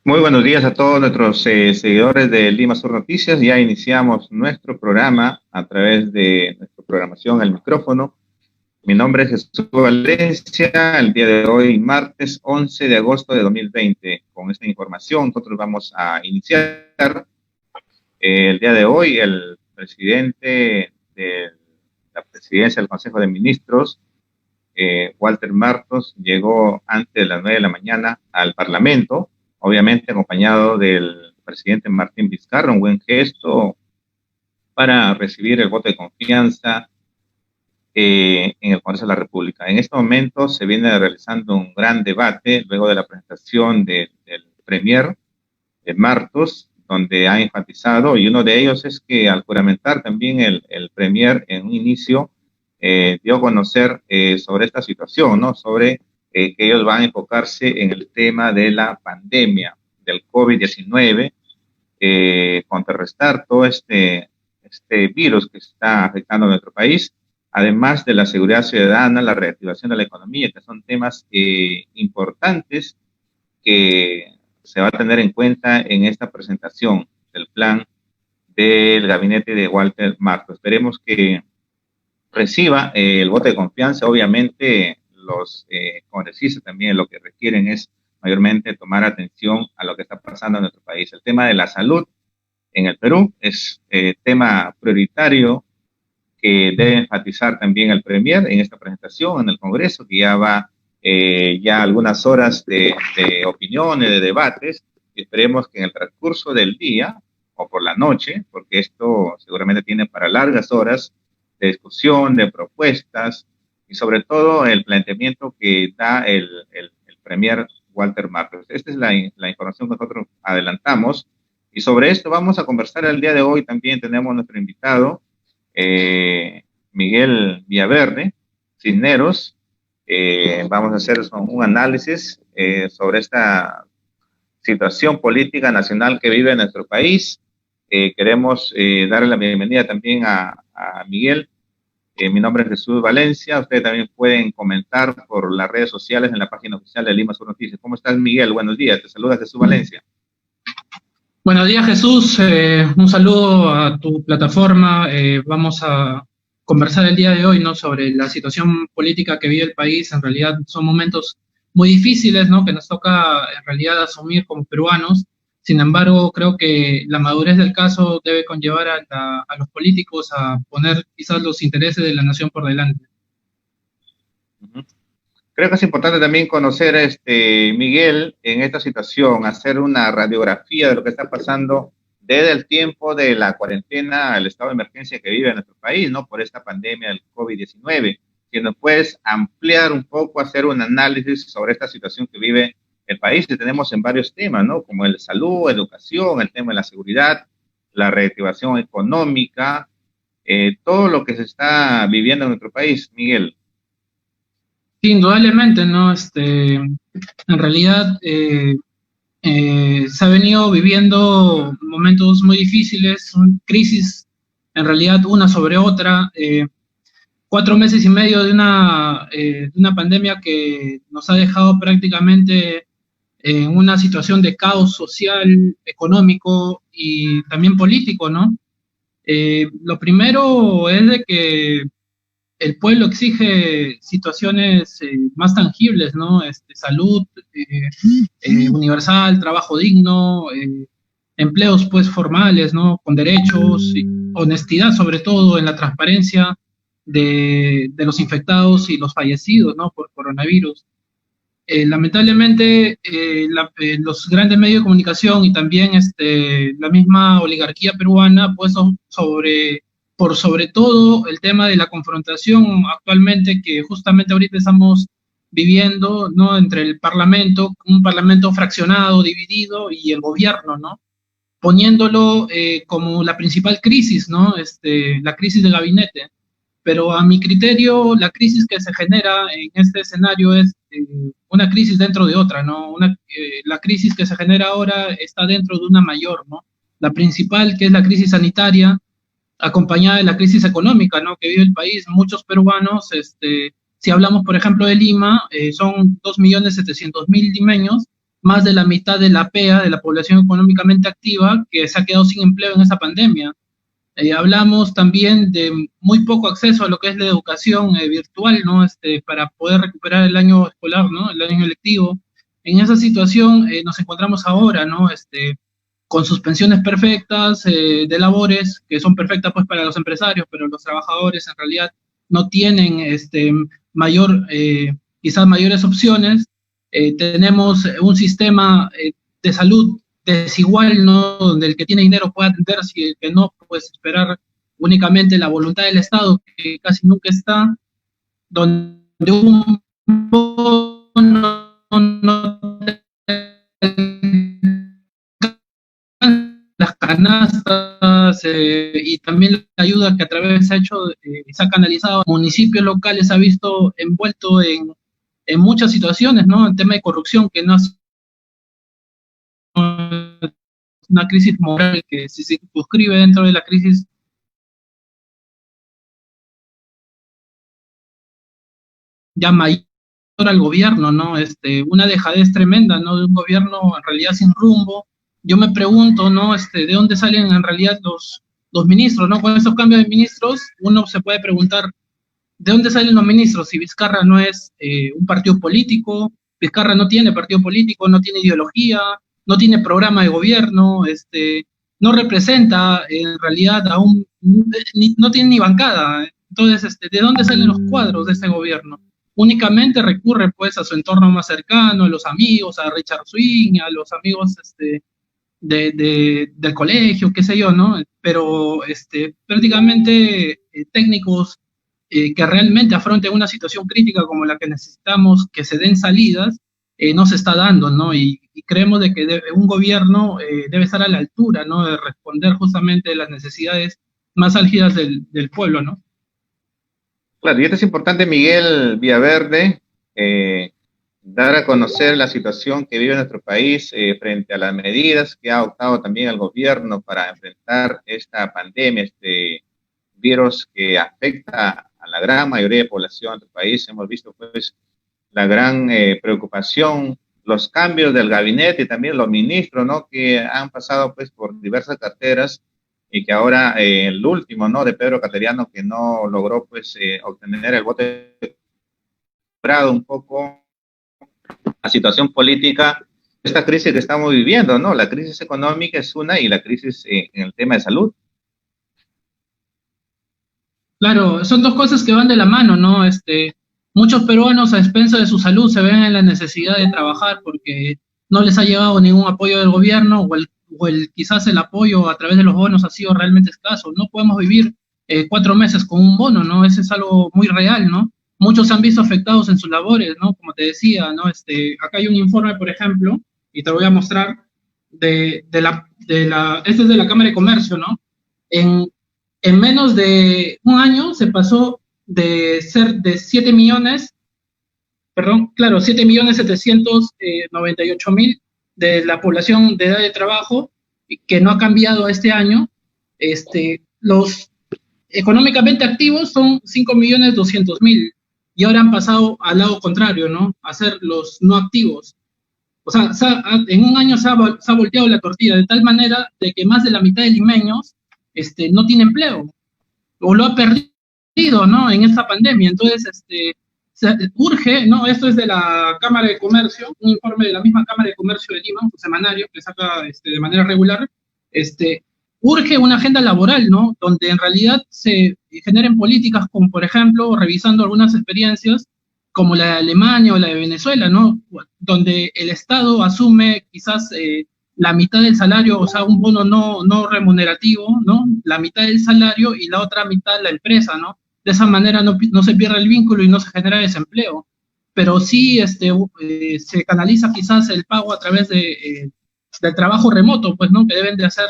Muy buenos días a todos nuestros seguidores de Lima Sur Noticias. Ya iniciamos nuestro programa a través de nuestra programación al micrófono. Mi nombre es Jesús Valencia. El día de hoy, martes 11 de agosto de 2020. Con esta información, nosotros vamos a iniciar. El día de hoy, el presidente de la presidencia del Consejo de Ministros, Walter Martos, llegó antes de las 9 de la mañana al Parlamento, obviamente acompañado del presidente Martín Vizcarra, un buen gesto para recibir el voto de confianza en el Congreso de la República. En este momento se viene realizando un gran debate luego de la presentación del premier Martos, donde ha enfatizado, y uno de ellos es que al juramentar también el premier en un inicio dio a conocer sobre esta situación, ¿no? Sobre que ellos van a enfocarse en el tema de la pandemia del COVID-19, contrarrestar todo este virus que está afectando a nuestro país, además de la seguridad ciudadana, la reactivación de la economía, que son temas importantes que se va a tener en cuenta en esta presentación del plan del gabinete de Walter Martos. Esperemos que reciba el voto de confianza. Obviamente los congresistas también lo que requieren es mayormente tomar atención a lo que está pasando en nuestro país. El tema de la salud en el Perú es tema prioritario que debe enfatizar también el premier en esta presentación en el Congreso, que ya va ya algunas horas de opiniones, de debates. Esperemos que en el transcurso del día o por la noche, porque esto seguramente tiene para largas horas de discusión, de propuestas y sobre todo el planteamiento que da el premier Walter Martos. Esta es la información que nosotros adelantamos y sobre esto vamos a conversar el día de hoy. También tenemos nuestro invitado, Miguel Villaverde Cisneros. Vamos a hacer un análisis sobre esta situación política nacional que vive nuestro país. Queremos darle la bienvenida también a Miguel. Mi nombre es Jesús Valencia. Ustedes también pueden comentar por las redes sociales en la página oficial de Lima Sur Noticias. ¿Cómo estás, Miguel? Buenos días. Te saluda Jesús Valencia. Buenos días, Jesús. Un saludo a tu plataforma. Vamos a conversar el día de hoy, ¿no?, sobre la situación política que vive el país. En realidad son momentos muy difíciles, ¿no?, que nos toca en realidad asumir como peruanos. Sin embargo, creo que la madurez del caso debe conllevar a los políticos a poner quizás los intereses de la nación por delante. Creo que es importante también conocer, Miguel, en esta situación, hacer una radiografía de lo que está pasando desde el tiempo de la cuarentena, el estado de emergencia que vive nuestro país, ¿no?, por esta pandemia del COVID-19. Si nos puedes ampliar un poco, hacer un análisis sobre esta situación que vive el país, que tenemos en varios temas, ¿no?, como el salud, educación, el tema de la seguridad, la reactivación económica, todo lo que se está viviendo en nuestro país, Miguel. Sí, indudablemente, ¿no? En realidad se ha venido viviendo momentos muy difíciles, crisis en realidad una sobre otra, 4 meses y medio de una pandemia que nos ha dejado prácticamente en una situación de caos social, económico y también político, ¿no? Lo primero es de que el pueblo exige situaciones más tangibles, ¿no? Salud universal, trabajo digno, empleos pues formales, ¿no?, con derechos, honestidad sobre todo en la transparencia de los infectados y los fallecidos, ¿no?, por coronavirus. Lamentablemente los grandes medios de comunicación y también la misma oligarquía peruana pues por sobre todo el tema de la confrontación actualmente que justamente ahorita estamos viviendo, ¿no?, entre el Parlamento, un Parlamento fraccionado, dividido, y el gobierno, ¿no?, poniéndolo como la principal crisis, ¿no?, la crisis de gabinete. Pero a mi criterio, la crisis que se genera en este escenario es una crisis dentro de otra, ¿no? La crisis que se genera ahora está dentro de una mayor, ¿no? La principal, que es la crisis sanitaria, acompañada de la crisis económica, ¿no?, que vive el país. Muchos peruanos, si hablamos, por ejemplo, de Lima, son 2.700.000 limeños, más de la mitad de la PEA, de la población económicamente activa, que se ha quedado sin empleo en esa pandemia. Hablamos también de muy poco acceso a lo que es la educación virtual, ¿no? Para poder recuperar el año escolar, ¿no? El año lectivo. En esa situación nos encontramos ahora, ¿no? Con suspensiones perfectas de labores, que son perfectas pues para los empresarios, pero los trabajadores en realidad no tienen mayor, quizás mayores opciones. Tenemos un sistema de salud desigual, ¿no? Donde el que tiene dinero puede atenderse y el que no, pues esperar únicamente la voluntad del Estado, que casi nunca está, donde un bono no las canastas y también la ayuda que a través se ha hecho, se ha canalizado a municipios locales, se ha visto envuelto en muchas situaciones, ¿no? El tema de corrupción, que no es una crisis moral que se circunscribe dentro de la crisis ya mayor al gobierno, ¿no? Una dejadez tremenda, ¿no? De un gobierno en realidad sin rumbo. Yo me pregunto, ¿no? ¿De dónde salen en realidad los ministros, ¿no? Con esos cambios de ministros, uno se puede preguntar, ¿de dónde salen los ministros? Si Vizcarra no es un partido político, Vizcarra no tiene partido político, no tiene ideología, no tiene programa de gobierno, no representa en realidad a no tiene ni bancada. Entonces, ¿de dónde salen los cuadros de este gobierno? Únicamente recurre pues a su entorno más cercano, a los amigos, a Richard Swing, a los amigos del colegio, qué sé yo, ¿no? Pero prácticamente técnicos que realmente afronten una situación crítica como la que necesitamos, que se den salidas, no se está dando, ¿no? Y creemos de que un gobierno debe estar a la altura, ¿no? De responder justamente las necesidades más álgidas del pueblo, ¿no? Claro, y esto es importante, Miguel Villaverde, dar a conocer la situación que vive nuestro país frente a las medidas que ha adoptado también el gobierno para enfrentar esta pandemia, este virus que afecta a la gran mayoría de población de nuestro país. Hemos visto pues la gran preocupación, los cambios del gabinete y también los ministros, ¿no? Que han pasado pues por diversas carteras y que ahora el último, ¿no? De Pedro Cateriano, que no logró pues obtener el voto un poco la situación política, esta crisis que estamos viviendo, ¿no? La crisis económica es una y la crisis en el tema de salud. Claro, son dos cosas que van de la mano, ¿no? Muchos peruanos a expensas de su salud se ven en la necesidad de trabajar porque no les ha llegado ningún apoyo del gobierno quizás el apoyo a través de los bonos ha sido realmente escaso. No podemos vivir 4 meses con un bono, ¿no? Eso es algo muy real, ¿no? Muchos se han visto afectados en sus labores, ¿no? Como te decía, ¿no? Acá hay un informe, por ejemplo, y te lo voy a mostrar, este es de la Cámara de Comercio, ¿no? En menos de un año se pasó de ser de 7 millones, perdón, claro, 7.798.000 de la población de edad de trabajo, que no ha cambiado este año. Los económicamente activos son 5.200.000 y ahora han pasado al lado contrario, ¿no? A ser los no activos. O sea, en un año se ha volteado la tortilla de tal manera de que más de la mitad de limeños no tiene empleo o lo ha perdido, ¿no? En esta pandemia. Entonces, urge, ¿no? Esto es de la Cámara de Comercio, un informe de la misma Cámara de Comercio de Lima, un semanario que saca de manera regular. Urge una agenda laboral, ¿no? Donde en realidad se generen políticas como, por ejemplo, revisando algunas experiencias como la de Alemania o la de Venezuela, ¿no? Donde el Estado asume quizás la mitad del salario, o sea, un bono no remunerativo, ¿no? La mitad del salario y la otra mitad la empresa, ¿no? De esa manera no se pierde el vínculo y no se genera desempleo. Pero sí se canaliza quizás el pago a través del trabajo remoto, pues, ¿no? Que deben de hacer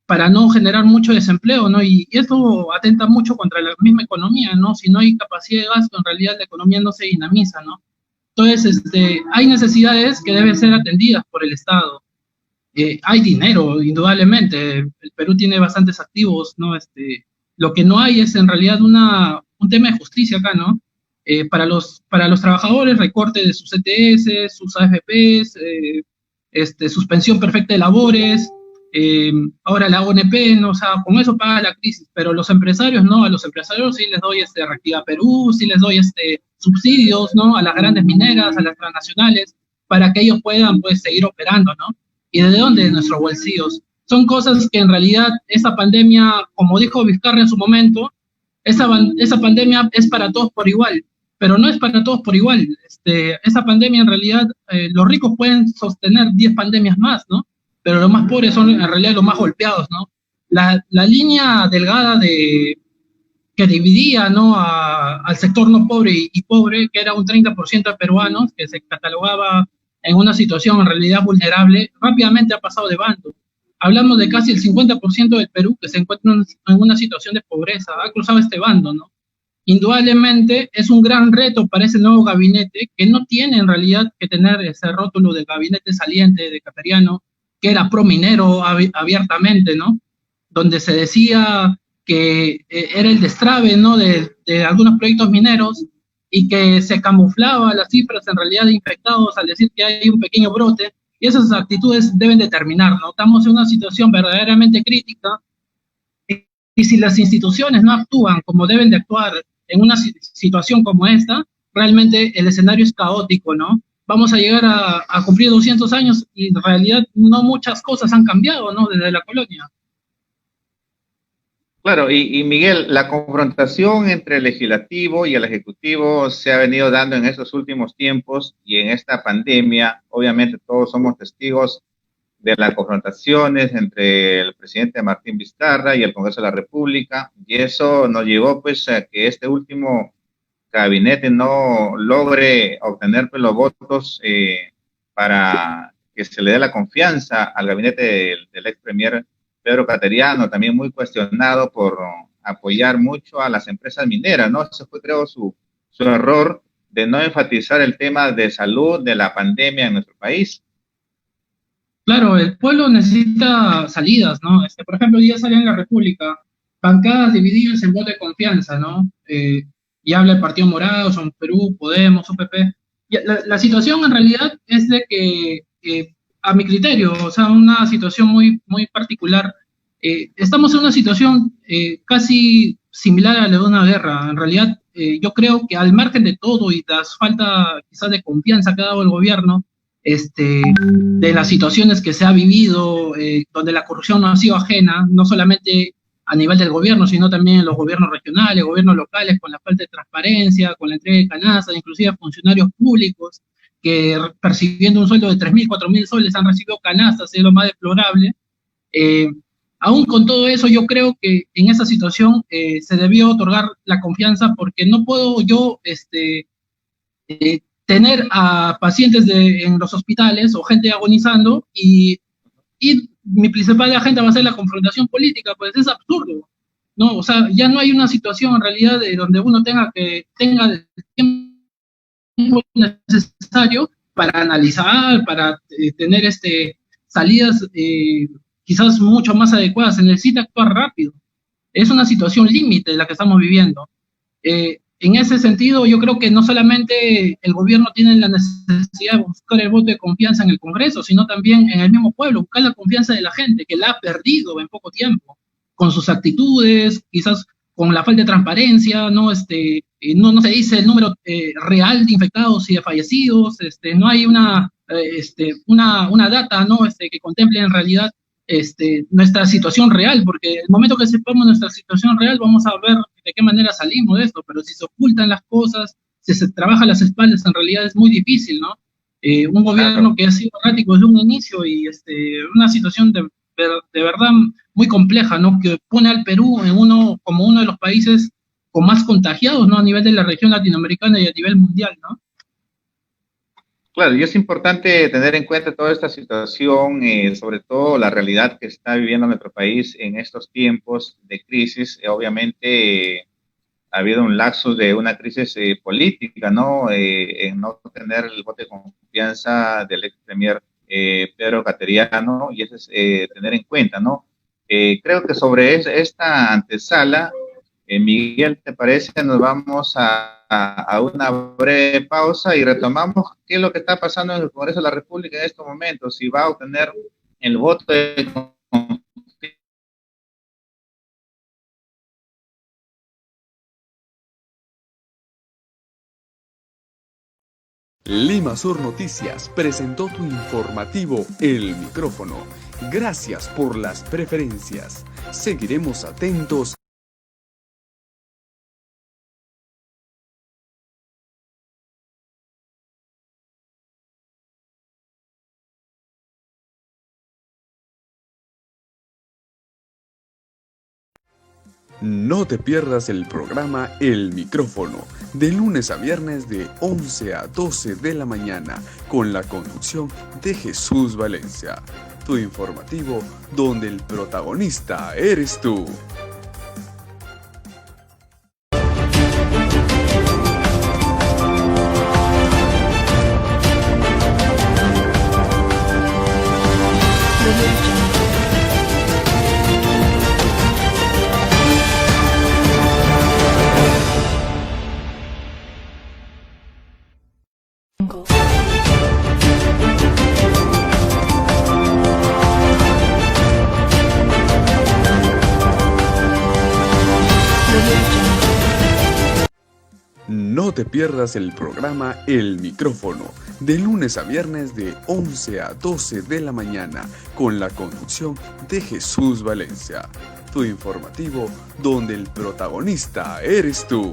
para no generar mucho desempleo, ¿no? Y esto atenta mucho contra la misma economía, ¿no? Si no hay capacidad de gasto, en realidad la economía no se dinamiza, ¿no? Entonces, hay necesidades que deben ser atendidas por el Estado. Hay dinero, indudablemente. El Perú tiene bastantes activos, ¿no? Lo que no hay es en realidad un tema de justicia acá, ¿no? Para los trabajadores, recorte de sus CTS, sus AFPs, suspensión perfecta de labores, ahora la ONP, ¿no? O sea, con eso paga la crisis, pero los empresarios, ¿no? A los empresarios sí les doy Reactiva Perú, sí les doy subsidios, ¿no? A las grandes mineras, a las transnacionales, para que ellos puedan, pues, seguir operando, ¿no? ¿Y de dónde? De nuestros bolsillos. Son cosas que en realidad esa pandemia, como dijo Vizcarra en su momento, esa pandemia es para todos por igual, pero no es para todos por igual. Esa pandemia en realidad, los ricos pueden sostener 10 pandemias más, ¿no? Pero los más pobres son en realidad los más golpeados, ¿no? La línea delgada que dividía, ¿no? Al sector no pobre y pobre, que era un 30% de peruanos, que se catalogaba en una situación en realidad vulnerable, rápidamente ha pasado de bando. Hablamos de casi el 50% del Perú que se encuentra en una situación de pobreza, ha cruzado este bando, ¿no? Indudablemente es un gran reto para ese nuevo gabinete que no tiene en realidad que tener ese rótulo de gabinete saliente de Cateriano, que era pro-minero abiertamente, ¿no? Donde se decía que era el destrave, ¿no? De algunos proyectos mineros y que se camuflaba las cifras en realidad de infectados al decir que hay un pequeño brote, y esas actitudes deben de terminar, ¿no? Estamos en una situación verdaderamente crítica y si las instituciones no actúan como deben de actuar en una situación como esta, realmente el escenario es caótico, ¿no? Vamos a llegar a cumplir 200 años y en realidad no muchas cosas han cambiado, ¿no? Desde la colonia. Claro, y Miguel, la confrontación entre el legislativo y el ejecutivo se ha venido dando en estos últimos tiempos y en esta pandemia. Obviamente todos somos testigos de las confrontaciones entre el presidente Martín Vizcarra y el Congreso de la República, y eso nos llevó pues a que este último gabinete no logre obtener pues, los votos para que se le dé la confianza al gabinete del ex premier Pedro Cateriano, también muy cuestionado por apoyar mucho a las empresas mineras, ¿no? Ese fue, creo, su error de no enfatizar el tema de salud de la pandemia en nuestro país. Claro, el pueblo necesita salidas, ¿no? Por ejemplo, hoy día salió en la República, bancadas divididas en voto de confianza, ¿no? Y habla el Partido Morado, Son Perú, Podemos, UPP. Y la situación en realidad es de que, a mi criterio, o sea, una situación muy, muy particular. Estamos en una situación casi similar a la de una guerra. En realidad, yo creo que al margen de todo y las falta quizás de confianza que ha dado el gobierno, de las situaciones que se ha vivido, donde la corrupción no ha sido ajena, no solamente a nivel del gobierno, sino también en los gobiernos regionales, gobiernos locales, con la falta de transparencia, con la entrega de canastas, inclusive a funcionarios públicos que percibiendo un sueldo de 3.000, 4.000 soles han recibido canastas, es lo más deplorable. Eh, Aún con todo eso, yo creo que en esa situación se debió otorgar la confianza porque no puedo yo tener a pacientes en los hospitales o gente agonizando y mi principal agenda va a ser la confrontación política, pues es absurdo, ¿no? O sea, ya no hay una situación en realidad de donde uno tenga el tiempo necesario para analizar, para tener salidas quizás mucho más adecuadas. Se necesita actuar rápido. Es una situación límite la que estamos viviendo. En ese sentido, yo creo que no solamente el gobierno tiene la necesidad de buscar el voto de confianza en el Congreso, sino también en el mismo pueblo, buscar la confianza de la gente, que la ha perdido en poco tiempo, con sus actitudes, quizás con la falta de transparencia, no, no se dice el número real de infectados y de fallecidos, no hay una data, ¿no? Que contemple en realidad nuestra situación real, porque el momento que sepamos nuestra situación real vamos a ver de qué manera salimos de esto, pero si se ocultan las cosas, si se trabaja a las espaldas, en realidad es muy difícil, ¿no? Un gobierno que ha sido errático desde un inicio y una situación de verdad muy compleja, ¿no? Que pone al Perú como uno de los países con más contagiados, ¿no? A nivel de la región latinoamericana y a nivel mundial, ¿no? Claro, y es importante tener en cuenta toda esta situación, sobre todo la realidad que está viviendo nuestro país en estos tiempos de crisis. Obviamente ha habido un lapso de una crisis política, ¿no? En no tener el voto de confianza del ex premier Pedro Cateriano, y eso es tener en cuenta, ¿no? Creo que sobre esta antesala, Miguel, ¿te parece? Nos vamos a a una breve pausa y retomamos qué es lo que está pasando en el Congreso de la República en estos momentos, si va a obtener el voto de Lima Sur Noticias presentó tu informativo El Micrófono. Gracias por las preferencias. Seguiremos atentos. No te pierdas el programa El Micrófono, de lunes a viernes de 11 a 12 de la mañana, con la conducción de Jesús Valencia. Tu informativo donde el protagonista eres tú. No te pierdas el programa El Micrófono, de lunes a viernes de 11 a 12 de la mañana, con la conducción de Jesús Valencia. Tu informativo donde el protagonista eres tú.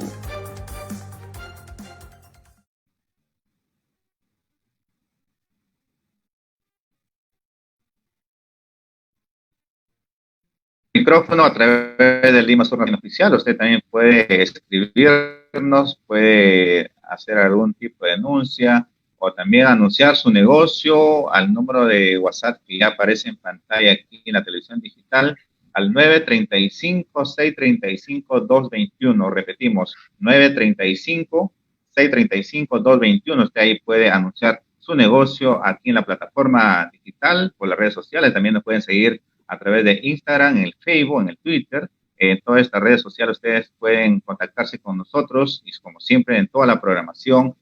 micrófono a través del Lima Sur Oficial. Usted también puede escribirnos, puede hacer algún tipo de denuncia o también anunciar su negocio al número de WhatsApp que ya aparece en pantalla aquí en la televisión digital, al 935-635-221. Repetimos, 935-635-221. Usted ahí puede anunciar su negocio aquí en la plataforma digital, por las redes sociales. También nos pueden seguir a través de Instagram, en el Facebook, en el Twitter. En todas estas redes sociales ustedes pueden contactarse con nosotros y como siempre en toda la programación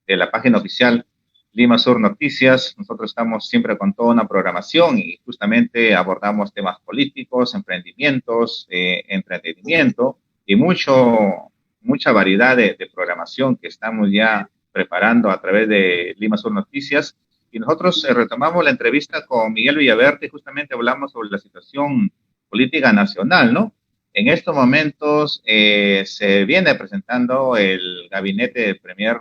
de la página oficial Lima Sur Noticias. Nosotros estamos siempre con toda una programación y justamente abordamos temas políticos, emprendimientos, entretenimiento y mucha variedad de programación que estamos ya preparando a través de Lima Sur Noticias. Y nosotros retomamos la entrevista con Miguel Villaverde y justamente hablamos sobre la situación política nacional, ¿no? En estos momentos se viene presentando el gabinete del Premier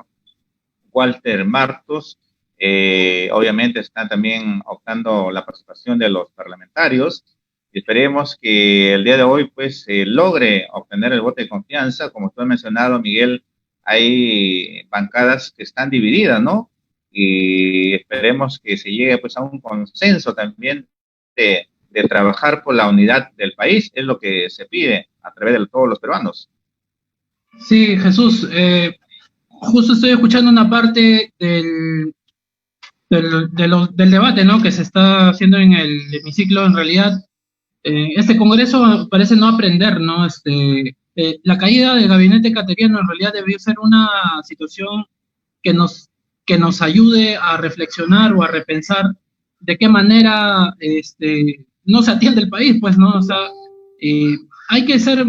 Walter Martos. Obviamente están también optando la participación de los parlamentarios. Esperemos que el día de hoy pues logre obtener el voto de confianza. Como tú has mencionado, Miguel, hay bancadas que están divididas, ¿no? Y esperemos que se llegue pues a un consenso también de trabajar por la unidad del país, es lo que se pide a través de todos los peruanos. Sí, Jesús, justo estoy escuchando una parte del debate, ¿no?, que se está haciendo en el hemiciclo. En realidad, este Congreso parece no aprender, ¿no? La caída del gabinete cateriano en realidad debió ser una situación que nos ayude a reflexionar o a repensar de qué manera no se atiende el país, pues, ¿no? O sea, hay que ser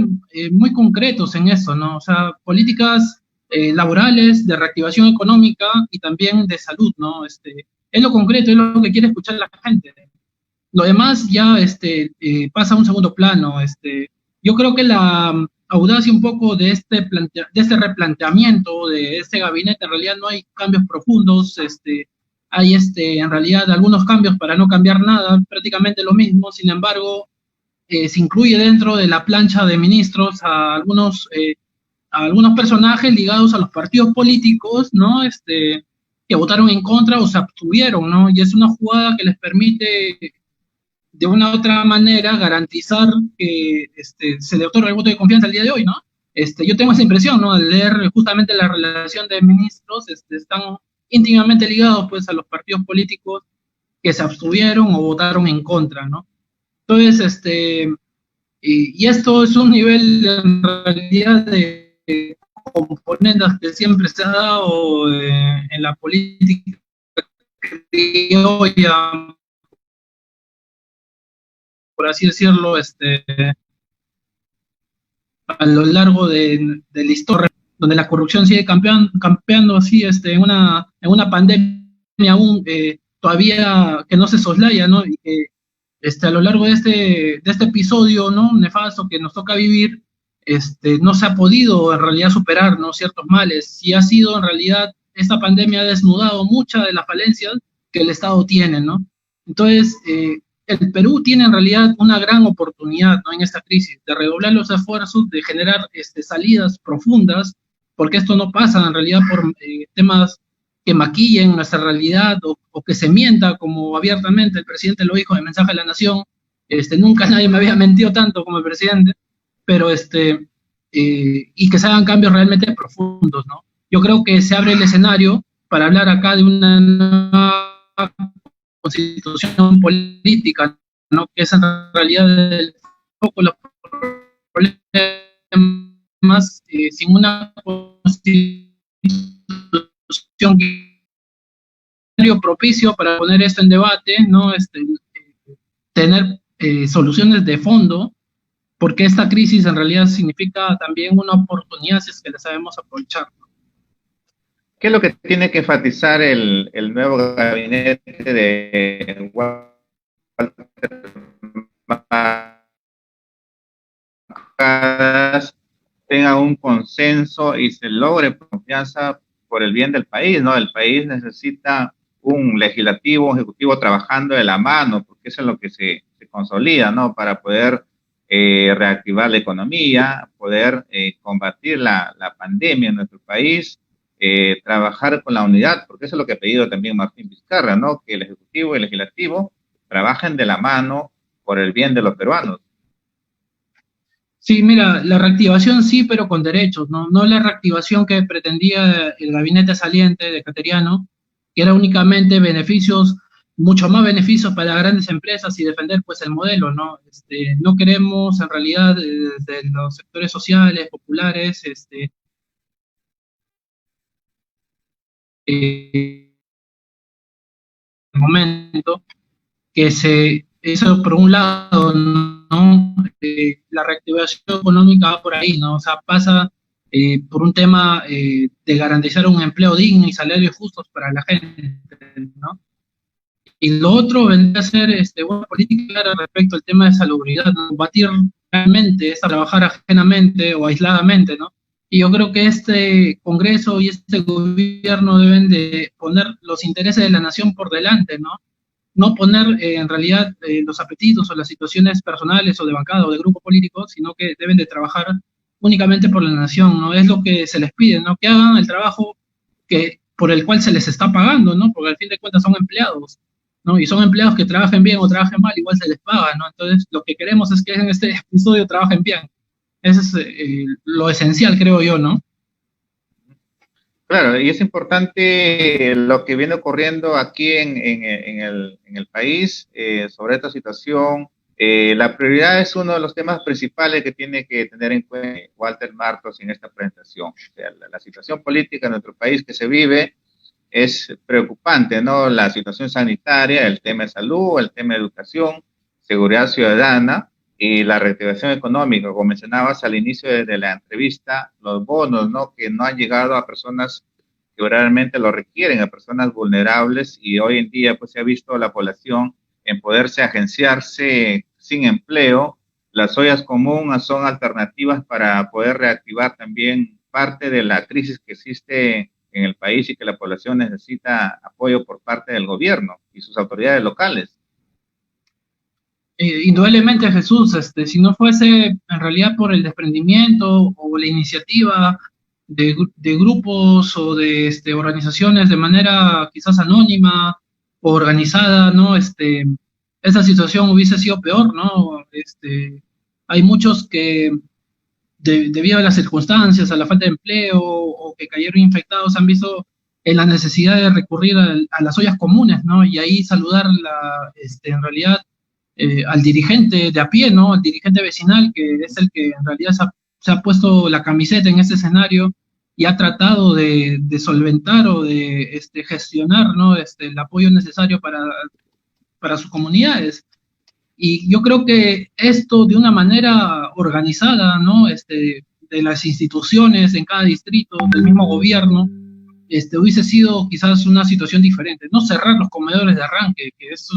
muy concretos en eso, ¿no? O sea, políticas laborales, de reactivación económica y también de salud, ¿no? Es lo concreto, es lo que quiere escuchar la gente. Lo demás ya pasa a un segundo plano. Yo creo que la audacia un poco de este replanteamiento de este gabinete, en realidad no hay cambios profundos, hay en realidad algunos cambios para no cambiar nada, prácticamente lo mismo. Sin embargo, se incluye dentro de la plancha de ministros a algunos personajes ligados a los partidos políticos, ¿no? Que votaron en contra o se abstuvieron, ¿no? Y es una jugada que les permite de una u otra manera garantizar que se le otorga el voto de confianza el día de hoy, ¿no? Yo tengo esa impresión, ¿no? Al leer justamente la relación de ministros, están íntimamente ligados, pues, a los partidos políticos que se abstuvieron o votaron en contra, ¿no? Entonces, y esto es un nivel en realidad de componentes que siempre se ha dado en la política criolla, por así decirlo, a lo largo de la historia, donde la corrupción sigue campeando así en una pandemia aún todavía que no se soslaya, ¿no? Y que a lo largo de este episodio, ¿no?, nefasto que nos toca vivir, no se ha podido en realidad superar, ¿no?, ciertos males, y ha sido en realidad, esta pandemia ha desnudado muchas de las falencias que el Estado tiene, ¿no? Entonces, el Perú tiene en realidad una gran oportunidad, ¿no?, en esta crisis, de redoblar los esfuerzos, de generar salidas profundas, porque esto no pasa en realidad por temas que maquillen nuestra realidad o que se mienta, como abiertamente el presidente lo dijo en el mensaje a la nación. Nunca nadie me había mentido tanto como el presidente, pero y que se hagan cambios realmente profundos, ¿no? Yo creo que se abre el escenario para hablar acá de una nueva constitución política, ¿no?, que es en realidad el foco de los problemas, sin una constitución propicio para poner esto en debate, ¿no? Tener soluciones de fondo, porque esta crisis en realidad significa también una oportunidad si es que la sabemos aprovechar. ¿Qué es lo que tiene que enfatizar el nuevo gabinete de Walter Macas, tenga un consenso y se logre confianza por el bien del país, ¿no? El país necesita un legislativo, un ejecutivo trabajando de la mano, porque eso es lo que se consolida, ¿no? Para poder reactivar la economía, poder combatir la pandemia en nuestro país, trabajar con la unidad, porque eso es lo que ha pedido también Martín Vizcarra, ¿no? Que el ejecutivo y el legislativo trabajen de la mano por el bien de los peruanos. Sí, mira, la reactivación sí, pero con derechos, ¿no? No la reactivación que pretendía el gabinete saliente de Cateriano, que era únicamente beneficios, mucho más beneficios para grandes empresas y defender pues el modelo, ¿no? No queremos en realidad desde los sectores sociales, populares, momento, que eso por un lado, ¿no? La reactivación económica va por ahí, ¿no? O sea, pasa por un tema de garantizar un empleo digno y salarios justos para la gente, ¿no? Y lo otro vendría a ser una política clara respecto al tema de salubridad, ¿no? Combatir realmente, trabajar ajenamente o aisladamente, ¿no? Y yo creo que este Congreso y este gobierno deben de poner los intereses de la nación por delante, ¿no? No poner en realidad los apetitos o las situaciones personales o de bancada o de grupo político, sino que deben de trabajar únicamente por la nación, ¿no? Es lo que se les pide, ¿no? Que hagan el trabajo por el cual se les está pagando, ¿no? Porque al fin de cuentas son empleados, ¿no? Y son empleados que trabajen bien o trabajen mal, igual se les paga, ¿no? Entonces, lo que queremos es que en este episodio trabajen bien. Eso es lo esencial, creo yo, ¿no? Claro, y es importante lo que viene ocurriendo aquí en el país sobre esta situación. La prioridad es uno de los temas principales que tiene que tener en cuenta Walter Martos en esta presentación. O sea, la situación política en nuestro país que se vive es preocupante, ¿no? La situación sanitaria, el tema de salud, el tema de educación, seguridad ciudadana y la reactivación económica, como mencionabas al inicio de la entrevista, los bonos, ¿no?, que no han llegado a personas que realmente lo requieren, a personas vulnerables, y hoy en día pues se ha visto a la población en poderse agenciarse sin empleo. Las ollas comunes son alternativas para poder reactivar también parte de la crisis que existe en el país y que la población necesita apoyo por parte del gobierno y sus autoridades locales. Indudablemente, Jesús, si no fuese en realidad por el desprendimiento o la iniciativa de grupos o de organizaciones de manera quizás anónima o organizada, ¿no? Esa situación hubiese sido peor, ¿no? Hay muchos que debido a las circunstancias, a la falta de empleo o que cayeron infectados, han visto en la necesidad de recurrir a las ollas comunes, ¿no? Y ahí saludar en realidad al dirigente de a pie, ¿no? Al dirigente vecinal, que es el que en realidad se ha puesto la camiseta en este escenario y ha tratado de solventar o de gestionar, ¿no? El apoyo necesario para sus comunidades. Y yo creo que esto de una manera organizada, ¿no? De las instituciones en cada distrito, del mismo gobierno, hubiese sido quizás una situación diferente. No cerrar los comedores de arranque, que eso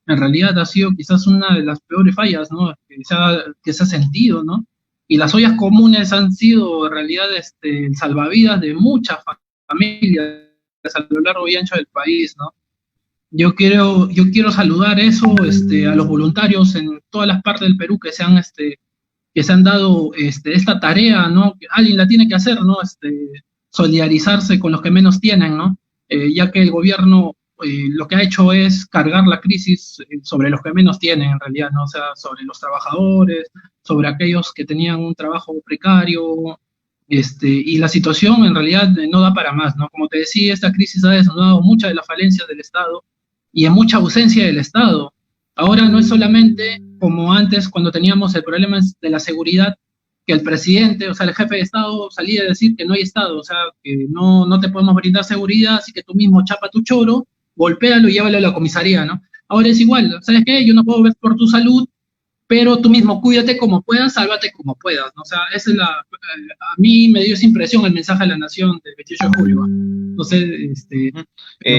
en realidad ha sido quizás una de las peores fallas, ¿no? Que se ha sentido, ¿no? Y las ollas comunes han sido en realidad el salvavidas de muchas familias a lo largo y ancho del país, ¿no? Yo quiero saludar eso, a los voluntarios en todas las partes del Perú que se han dado esta tarea, ¿no? Que alguien la tiene que hacer, ¿no? Solidarizarse con los que menos tienen, ¿no? Ya que el gobierno lo que ha hecho es cargar la crisis sobre los que menos tienen, en realidad, ¿no? O sea, sobre los trabajadores, sobre aquellos que tenían un trabajo precario, y la situación en realidad no da para más, ¿no? Como te decía, esta crisis ha desnudado muchas de las falencias del Estado y en mucha ausencia del Estado. Ahora no es solamente como antes cuando teníamos el problema de la seguridad, que el presidente, o sea, el jefe de Estado salía a decir que no hay Estado, o sea, que no te podemos brindar seguridad, así que tú mismo chapa tu choro, golpéalo y llévalo a la comisaría, ¿no? Ahora es igual, ¿sabes qué? Yo no puedo ver por tu salud, pero tú mismo cuídate como puedas, sálvate como puedas, ¿no? O sea, esa es a mí me dio esa impresión el mensaje a la nación del 28 de julio, ¿no? Entonces,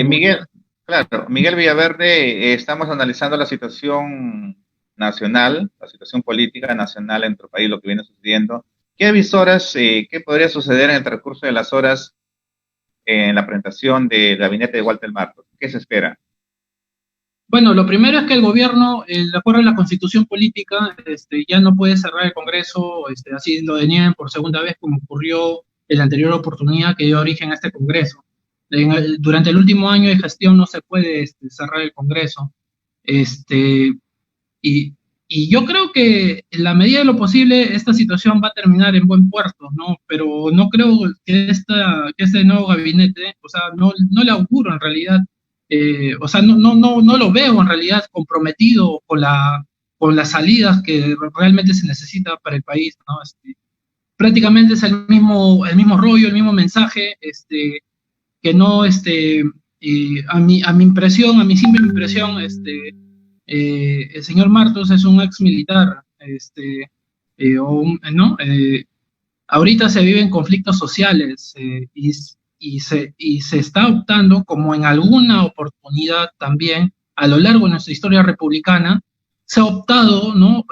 Miguel, claro, Miguel Villaverde, estamos analizando la situación nacional, la situación política nacional en nuestro país, lo que viene sucediendo. ¿Qué avisoras, qué podría suceder en el transcurso de las horas en la presentación del gabinete de Walter Martos? ¿Qué se espera? bueno, lo primero es que el gobierno, de acuerdo a la constitución política, ya no puede cerrar el Congreso, así lo deniegan por segunda vez, como ocurrió en la anterior oportunidad que dio origen a este Congreso. Durante el último año de gestión no se puede cerrar el Congreso. Este, y, y yo creo que en la medida de lo posible esta situación va a terminar en buen puerto, ¿no? Pero no creo que este nuevo gabinete, o sea, no le auguro en realidad, o sea, no lo veo en realidad comprometido con las salidas que realmente se necesita para el país, ¿no? Prácticamente es el mismo rollo, el mismo mensaje, que no, a mi impresión, a mi simple impresión, el señor Martos es un ex militar, ¿no? Ahorita se viven conflictos sociales y se está optando, como en alguna oportunidad también a lo largo de nuestra historia republicana, se ha optado, ¿no?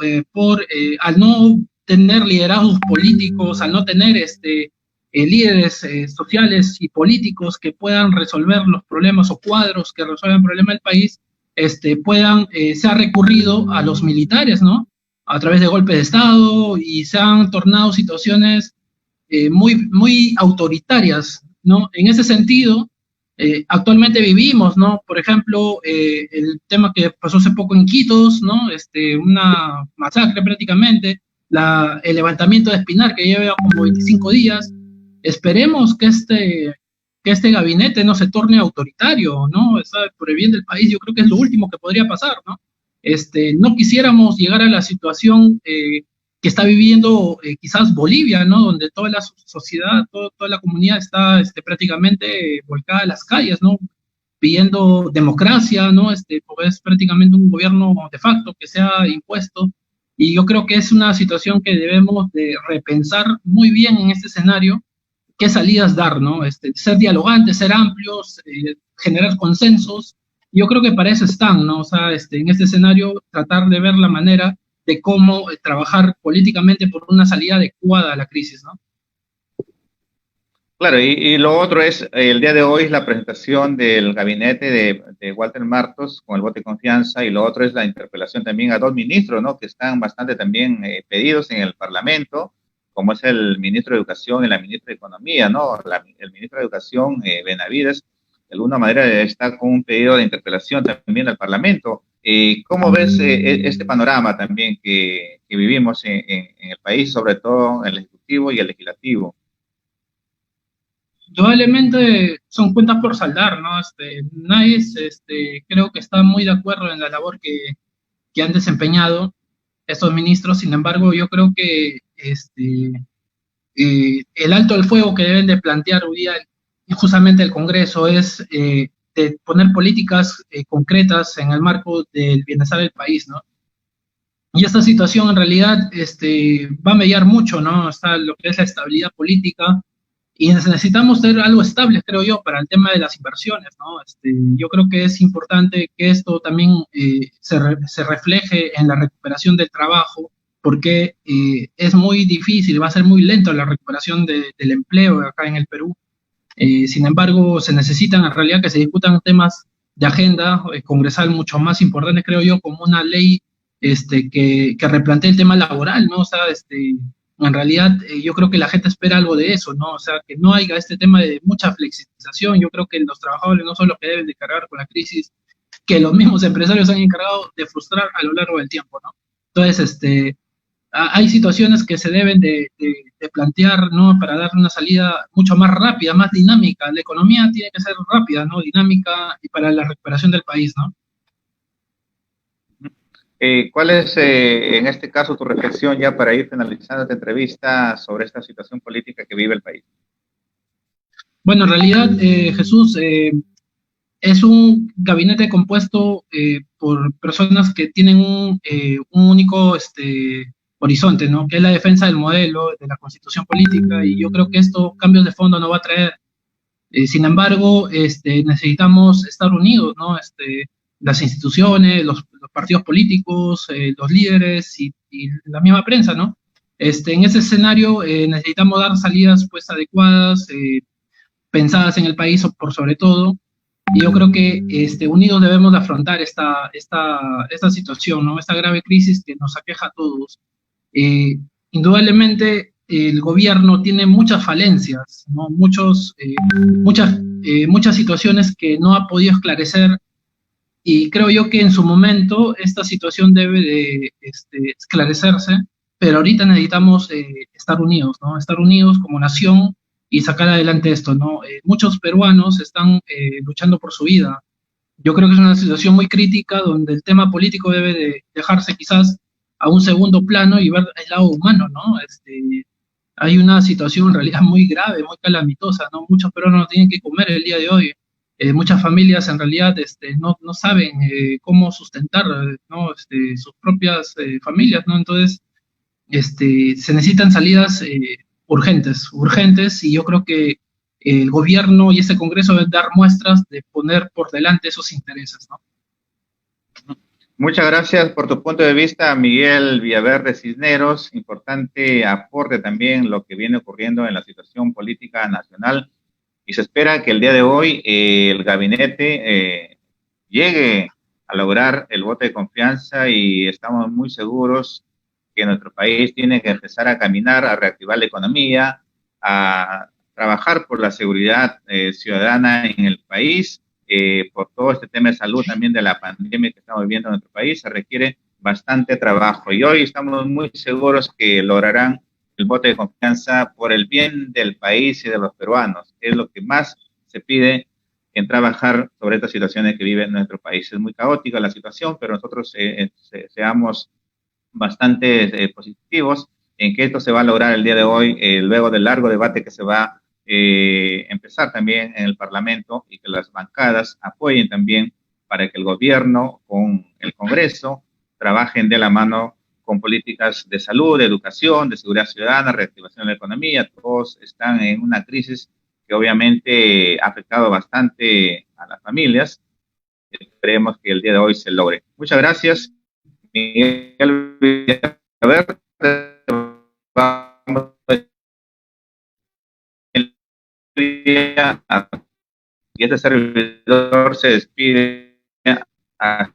Al no tener liderazgos políticos, al no tener líderes sociales y políticos que puedan resolver los problemas o cuadros que resuelvan el problema del país, se ha recurrido a los militares, ¿no? A través de golpes de Estado y se han tornado situaciones muy, muy autoritarias, ¿no? En ese sentido, actualmente vivimos, ¿no? Por ejemplo, el tema que pasó hace poco en Quitos, ¿no? Una masacre prácticamente, el levantamiento de Espinar que lleva como 25 días. Esperemos que este gabinete no se torne autoritario, ¿no? Por el bien del país, yo creo que es lo último que podría pasar, ¿no? No quisiéramos llegar a la situación que está viviendo quizás Bolivia, ¿no? Donde toda la sociedad, toda la comunidad está prácticamente volcada a las calles, ¿no? Pidiendo democracia, ¿no? Porque es prácticamente un gobierno de facto que se ha impuesto. Y yo creo que es una situación que debemos de repensar muy bien en este escenario, qué salidas dar, ¿no? Ser dialogantes, ser amplios, generar consensos. Yo creo que para eso están, ¿no? O sea, en este escenario tratar de ver la manera de cómo trabajar políticamente por una salida adecuada a la crisis, ¿no? Claro, y lo otro es, el día de hoy es la presentación del gabinete de Walter Martos con el voto de confianza, y lo otro es la interpelación también a dos ministros, ¿no? Que están bastante también pedidos en el Parlamento, como es el ministro de Educación y la ministra de Economía, ¿no? El ministro de Educación, Benavides, de alguna manera está con un pedido de interpelación también al Parlamento. ¿Cómo ves este panorama también que vivimos en el país, sobre todo en el Ejecutivo y el Legislativo? Indudablemente son cuentas por saldar, ¿no? Nadie creo que está muy de acuerdo en la labor que han desempeñado estos ministros. Sin embargo, yo creo que el alto al fuego que deben de plantear hoy día justamente el Congreso es de poner políticas concretas en el marco del bienestar del país, ¿no? Y esta situación en realidad va a mediar mucho, ¿no? Está lo que es la estabilidad política y necesitamos tener algo estable, creo yo, para el tema de las inversiones, ¿no? Yo creo que es importante que esto también se refleje en la recuperación del trabajo, porque es muy difícil, va a ser muy lento la recuperación del empleo acá en el Perú. Sin embargo, se necesitan en realidad que se discutan temas de agenda congresal mucho más importantes, creo yo, como una ley que replantee el tema laboral, ¿no? O sea, en realidad yo creo que la gente espera algo de eso, ¿no? O sea, que no haya este tema de mucha flexibilización. Yo creo que los trabajadores no son los que deben de cargar con la crisis, que los mismos empresarios han encargado de frustrar a lo largo del tiempo, ¿no? Entonces, hay situaciones que se deben de plantear, ¿no? Para dar una salida mucho más rápida, más dinámica. La economía tiene que ser rápida, ¿no? Dinámica y para la recuperación del país, ¿no? ¿Cuál es, en este caso, tu reflexión ya para ir finalizando esta entrevista sobre esta situación política que vive el país? Bueno, en realidad, Jesús, es un gabinete compuesto por personas que tienen un único horizonte, ¿no? Que es la defensa del modelo, de la constitución política, y yo creo que esto cambios de fondo no va a traer. Sin embargo, necesitamos estar unidos, ¿no? Las instituciones, los partidos políticos, los líderes y la misma prensa, ¿no? En ese escenario necesitamos dar salidas pues adecuadas, pensadas en el país por sobre todo, y yo creo que unidos debemos de afrontar esta situación, ¿no? Esta grave crisis que nos aqueja a todos. Eh, Indudablemente el gobierno tiene muchas falencias, ¿no? Muchas situaciones que no ha podido esclarecer y creo yo que en su momento esta situación debe de esclarecerse, pero ahorita necesitamos estar unidos, ¿no? Estar unidos como nación y sacar adelante esto, ¿no? Muchos peruanos están luchando por su vida. Yo creo que es una situación muy crítica donde el tema político debe de dejarse quizás a un segundo plano y ver el lado humano, ¿no? Hay una situación en realidad muy grave, muy calamitosa, ¿no? Muchos peruanos no tienen que comer el día de hoy. Muchas familias en realidad no saben cómo sustentar, ¿no? Sus propias familias, ¿no? Entonces, se necesitan salidas urgentes, y yo creo que el gobierno y este Congreso deben dar muestras de poner por delante esos intereses, ¿no? Muchas gracias por tu punto de vista, Miguel Villaverde Cisneros. Importante aporte también lo que viene ocurriendo en la situación política nacional. Y se espera que el día de hoy el gabinete llegue a lograr el voto de confianza y estamos muy seguros que nuestro país tiene que empezar a caminar, a reactivar la economía, a trabajar por la seguridad ciudadana en el país, por todo este tema de salud también de la pandemia que estamos viviendo en nuestro país, se requiere bastante trabajo y hoy estamos muy seguros que lograrán el voto de confianza por el bien del país y de los peruanos, que es lo que más se pide en trabajar sobre estas situaciones que vive nuestro país. Es muy caótica la situación, pero nosotros seamos bastante positivos en que esto se va a lograr el día de hoy, luego del largo debate que se va a empezar también en el Parlamento y que las bancadas apoyen también para que el gobierno con el Congreso trabajen de la mano con políticas de salud, de educación, de seguridad ciudadana, reactivación de la economía. Todos están en una crisis que obviamente ha afectado bastante a las familias. Esperemos que el día de hoy se logre. Muchas gracias. Miguel Villaverde, vamos y este servidor se despide hasta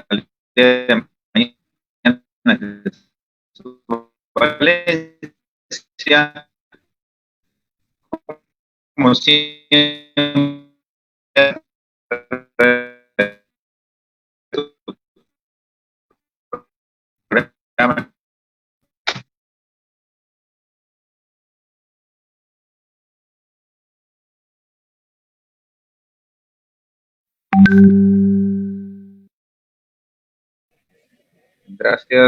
el día de mañana. Valencia, como siempre, gracias.